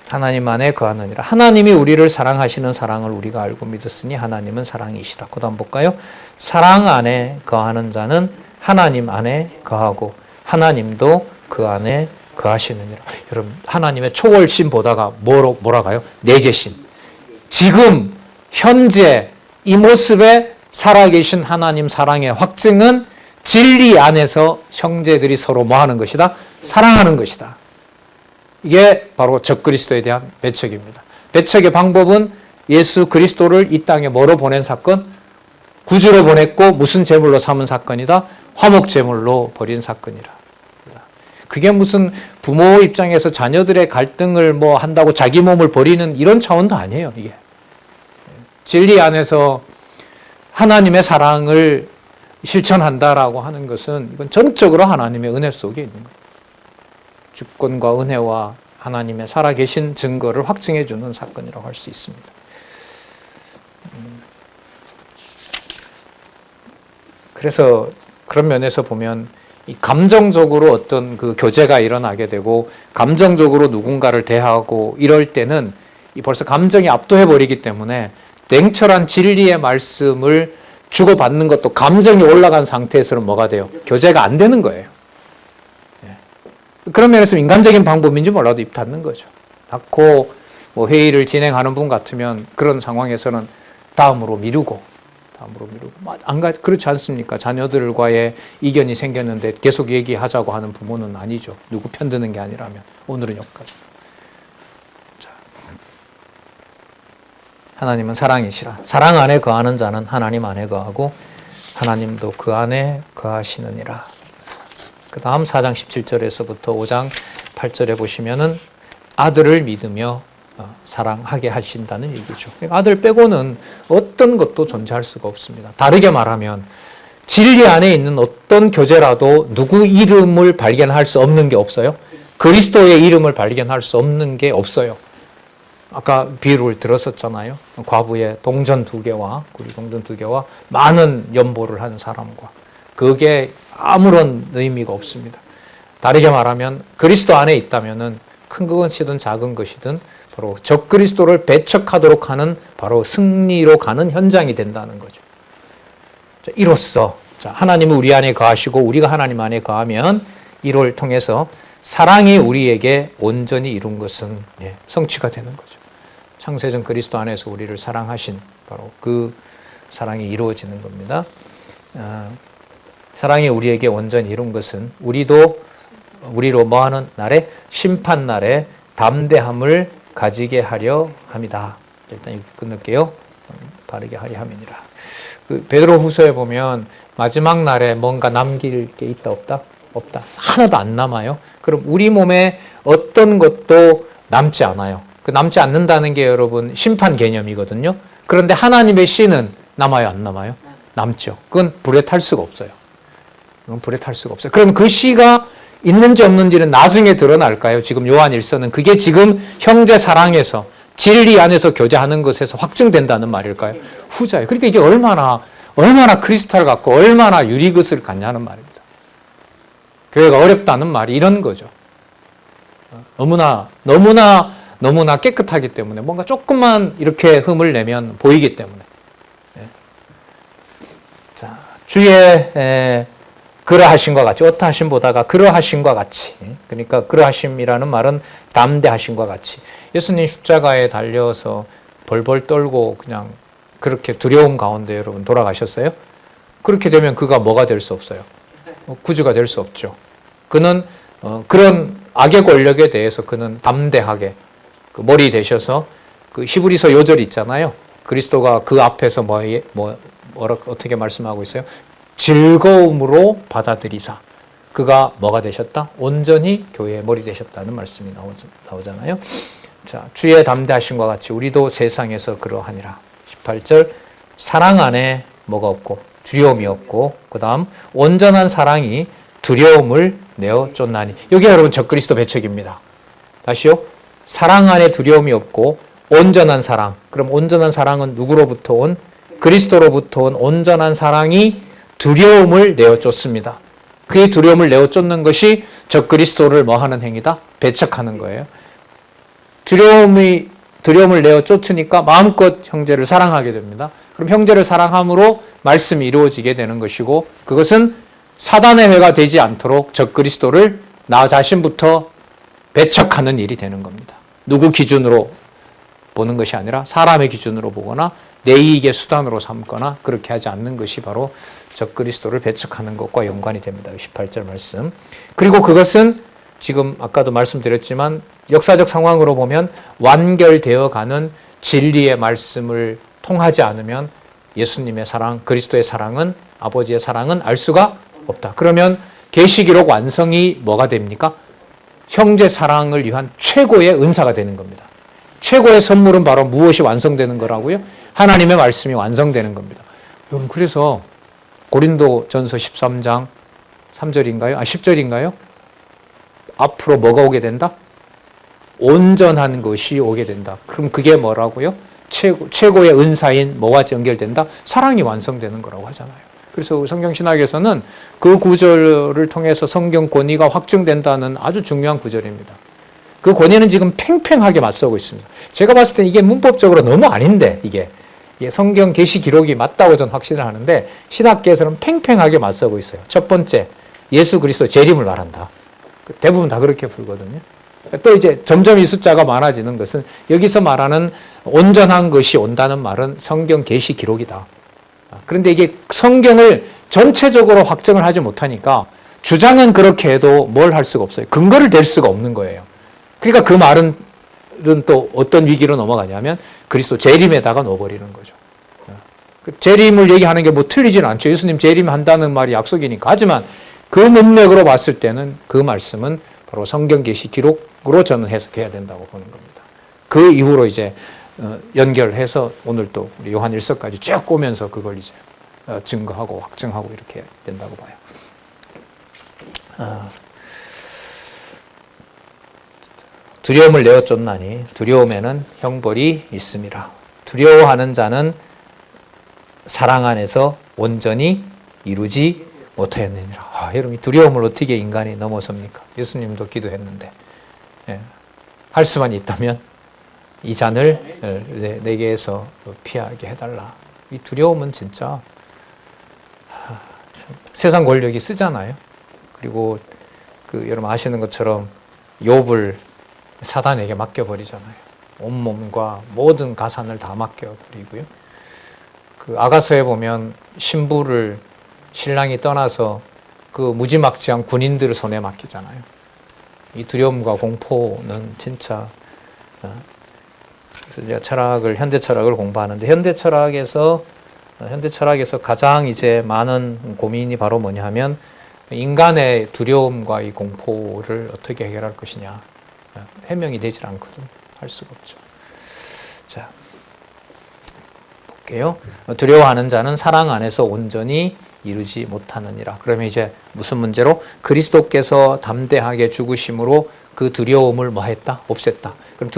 하나님 안에 거하느니라. 하나님이 우리를 사랑하시는 사랑을 우리가 알고 믿었으니 하나님은 사랑이시라. 그 다음 볼까요? 사랑 안에 거하는 자는 하나님 안에 거하고 하나님도 그 안에 거하시느니라. 여러분 하나님의 초월신 보다가 뭐라 가요? 내재신. 지금 현재 이 모습에 살아계신 하나님 사랑의 확증은 진리 안에서 형제들이 서로 뭐 하는 것이다? 사랑하는 것이다. 이게 바로 적그리스도에 대한 배척입니다. 배척의 방법은 예수 그리스도를 이 땅에 뭐로 보낸 사건? 구주로 보냈고 무슨 제물로 삼은 사건이다? 화목 제물로 버린 사건이라. 그게 무슨 부모 입장에서 자녀들의 갈등을 뭐 한다고 자기 몸을 버리는 이런 차원도 아니에요. 이게 진리 안에서 하나님의 사랑을 실천한다라고 하는 것은 이건 전적으로 하나님의 은혜 속에 있는 거예요. 주권과 은혜와 하나님의 살아계신 증거를 확증해 주는 사건이라고 할 수 있습니다. 그래서 그런 면에서 보면 이 감정적으로 어떤 그 교제가 일어나게 되고 감정적으로 누군가를 대하고 이럴 때는 이 벌써 감정이 압도해 버리기 때문에 냉철한 진리의 말씀을 주고받는 것도 감정이 올라간 상태에서는 뭐가 돼요? 교제가 안 되는 거예요. 그런 면에서 인간적인 방법인지 몰라도 입 닫는 거죠. 닫고 뭐 회의를 진행하는 분 같으면 그런 상황에서는 다음으로 미루고 그렇지 않습니까? 자녀들과의 이견이 생겼는데 계속 얘기하자고 하는 부모는 아니죠. 누구 편드는 게 아니라면. 오늘은 여기까지. 자. 하나님은 사랑이시라. 사랑 안에 거하는 자는 하나님 안에 거하고 하나님도 그 안에 거하시느니라. 그 다음 4장 17절에서부터 5장 8절에 보시면은 아들을 믿으며 사랑하게 하신다는 얘기죠. 아들 빼고는 어떤 것도 존재할 수가 없습니다. 다르게 말하면 진리 안에 있는 어떤 교제라도 누구 이름을 발견할 수 없는 게 없어요. 그리스도의 이름을 발견할 수 없는 게 없어요. 아까 비유를 들었었잖아요. 과부의 동전 2개와 구리 동전 2개와 많은 연보를 하는 사람과 그게 아무런 의미가 없습니다. 다르게 말하면 그리스도 안에 있다면은 큰 것이든 작은 것이든 바로 적그리스도를 배척하도록 하는 바로 승리로 가는 현장이 된다는 거죠. 자, 이로써 하나님은 우리 안에 거하시고 우리가 하나님 안에 거하면 이를 통해서 사랑이 우리에게 온전히 이룬 것은 성취가 되는 거죠. 창세전 그리스도 안에서 우리를 사랑하신 바로 그 사랑이 이루어지는 겁니다. 사랑이 우리에게 온전히 이룬 것은 우리로 뭐하는 날에 심판날에 담대함을 가지게 하려 함이다. 일단 이렇게 끊을게요. 바르게 하려 함이니라. 베드로 후서에 보면 마지막 날에 뭔가 남길 게 있다 없다? 없다. 하나도 안 남아요. 그럼 우리 몸에 어떤 것도 남지 않아요. 그 남지 않는다는 게 여러분 심판 개념이거든요. 그런데 하나님의 씨는 남아요, 안 남아요? 남죠. 그건 불에 탈 수가 없어요. 그건 불에 탈 수가 없어요. 그럼 그 씨가 있는지 없는지는 나중에 드러날까요? 지금 요한 1서는 그게 지금 형제 사랑에서 진리 안에서 교제하는 것에서 확증된다는 말일까요? 후자예요. 그러니까 이게 얼마나 크리스탈 같고 얼마나 유리것을 같냐는 말입니다. 교회가 어렵다는 말이 이런 거죠. 너무나 깨끗하기 때문에 뭔가 조금만 이렇게 흠을 내면 보이기 때문에. 자, 주의 그러하심과 같이, 어떠하심보다가 그러하심과 같이. 그러니까 그러하심이라는 말은 담대하심과 같이. 예수님 십자가에 달려서 벌벌 떨고 그냥 그렇게 두려움 가운데 여러분 돌아가셨어요? 그렇게 되면 그가 뭐가 될 수 없어요? 구주가 될 수 없죠. 그는 그런 악의 권력에 대해서 그는 담대하게 그 머리 되셔서 그 히브리서 요절 있잖아요. 그리스도가 그 앞에서 어떻게 말씀하고 있어요? 즐거움으로 받아들이사 그가 뭐가 되셨다? 온전히 교회의 머리 되셨다는 말씀이 나오잖아요. 자, 주의 담대하심과 같이 우리도 세상에서 그러하니라. 18절 사랑 안에 뭐가 없고 두려움이 없고 그 다음 온전한 사랑이 두려움을 내어 쫓나니. 여기 여러분 적그리스도 배척입니다. 다시요. 사랑 안에 두려움이 없고 온전한 사랑. 그럼 온전한 사랑은 누구로부터 온? 그리스도로부터 온 온전한 사랑이 두려움을 내어 쫓습니다. 그의 두려움을 내어 쫓는 것이 적그리스도를 뭐하는 행위다? 배척하는 거예요. 두려움을 내어 쫓으니까 마음껏 형제를 사랑하게 됩니다. 그럼 형제를 사랑함으로 말씀이 이루어지게 되는 것이고 그것은 사단의 회가 되지 않도록 적그리스도를 나 자신부터 배척하는 일이 되는 겁니다. 누구 기준으로 보는 것이 아니라 사람의 기준으로 보거나 내 이익의 수단으로 삼거나 그렇게 하지 않는 것이 바로 적그리스도를 배척하는 것과 연관이 됩니다. 18절 말씀. 그리고 그것은 지금 아까도 말씀드렸지만 역사적 상황으로 보면 완결되어 가는 진리의 말씀을 통하지 않으면 예수님의 사랑, 그리스도의 사랑은 아버지의 사랑은 알 수가 없다. 그러면 계시기록 완성이 뭐가 됩니까? 형제 사랑을 위한 최고의 은사가 되는 겁니다. 최고의 선물은 바로 무엇이 완성되는 거라고요? 하나님의 말씀이 완성되는 겁니다. 여러분 그래서 고린도전서 13장 3절인가요? 10절인가요? 앞으로 뭐가 오게 된다? 온전한 것이 오게 된다. 그럼 그게 뭐라고요? 최고의 은사인 뭐와 연결된다? 사랑이 완성되는 거라고 하잖아요. 그래서 성경신학에서는 그 구절을 통해서 성경 권위가 확증된다는 아주 중요한 구절입니다. 그 권위는 지금 팽팽하게 맞서고 있습니다. 제가 봤을 때 이게 문법적으로 너무 아닌데 이게 이게 성경 계시 기록이 맞다고 저는 확신을 하는데 신학계에서는 팽팽하게 맞서고 있어요. 첫 번째, 예수 그리스도 재림을 말한다. 대부분 다 그렇게 풀거든요. 또 이제 점점 이 숫자가 많아지는 것은 여기서 말하는 온전한 것이 온다는 말은 성경 계시 기록이다. 그런데 이게 성경을 전체적으로 확정을 하지 못하니까 주장은 그렇게 해도 뭘 할 수가 없어요. 근거를 댈 수가 없는 거예요. 그러니까 그 말은 또 어떤 위기로 넘어가냐면 그리스도 재림에다가 넣어버리는 거죠. 재림을 얘기하는 게 뭐 틀리지는 않죠. 예수님 재림한다는 말이 약속이니까. 하지만 그 문맥으로 봤을 때는 그 말씀은 바로 성경 계시 기록으로 저는 해석해야 된다고 보는 겁니다. 그 이후로 이제 연결해서 오늘 또 요한 1서까지 쭉 오면서 그걸 이제 증거하고 확증하고 이렇게 해야 된다고 봐요. 두려움을 내어 쫓나니 두려움에는 형벌이 있음이라. 두려워하는 자는 사랑 안에서 온전히 이루지 못하였느니라. 여러분, 두려움을 어떻게 인간이 넘어섭니까? 예수님도 기도했는데 할 수만 있다면 이 잔을 내게에서 피하게 해달라. 이 두려움은 진짜 세상 권력이 쓰잖아요. 그리고 여러분 아시는 것처럼 욥을 사단에게 맡겨버리잖아요. 온몸과 모든 가산을 다 맡겨버리고요. 아가서에 보면 신부를 신랑이 떠나서 그 무지막지한 군인들을 손에 맡기잖아요. 이 두려움과 공포는 진짜 그래서 제가 현대 철학을 공부하는데 현대 철학에서 가장 이제 많은 고민이 바로 뭐냐 하면 인간의 두려움과 이 공포를 어떻게 해결할 것이냐. 해명이 되질 않거든. 할 수가 없죠. 자, 볼게요. 두려워하는 자는 사랑 안에서 온전히 이루지 못하느니라. 그러면 이제 무슨 문제로? 그리스도께서 담대하게 죽으심으로 그 두려움을 뭐 했다? 없앴다. 그럼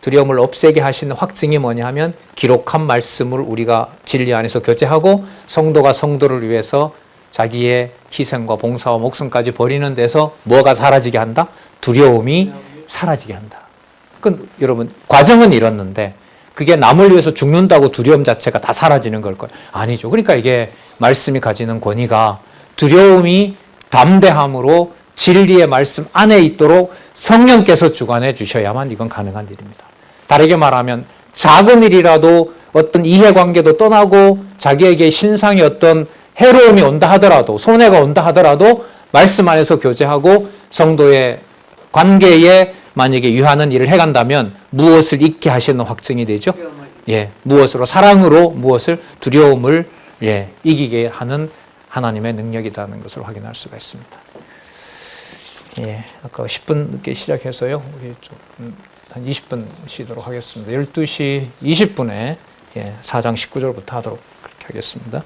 두려움을 없애게 하시는 확증이 뭐냐 하면 기록한 말씀을 우리가 진리 안에서 교제하고 성도가 성도를 위해서 자기의 희생과 봉사와 목숨까지 버리는 데서 뭐가 사라지게 한다? 두려움이 사라지게 한다. 그건 여러분 과정은 이렇는데 그게 남을 위해서 죽는다고 두려움 자체가 다 사라지는 걸까요? 아니죠. 그러니까 이게 말씀이 가지는 권위가 두려움이 담대함으로 진리의 말씀 안에 있도록 성령께서 주관해 주셔야만 이건 가능한 일입니다. 다르게 말하면 작은 일이라도 어떤 이해관계도 떠나고 자기에게 신상의 어떤 해로움이 온다 하더라도 손해가 온다 하더라도 말씀 안에서 교제하고 성도의 관계에 만약에 유하는 일을 해간다면 무엇을 잊게 하시는 확증이 되죠? 무엇으로? 사랑으로 무엇을? 두려움을 이기게 하는 하나님의 능력이라는 것을 확인할 수가 있습니다. 아까 10분 늦게 시작해서요. 우리 좀 한 20분 쉬도록 하겠습니다. 12시 20분에 4장 19절부터 하도록 그렇게 하겠습니다.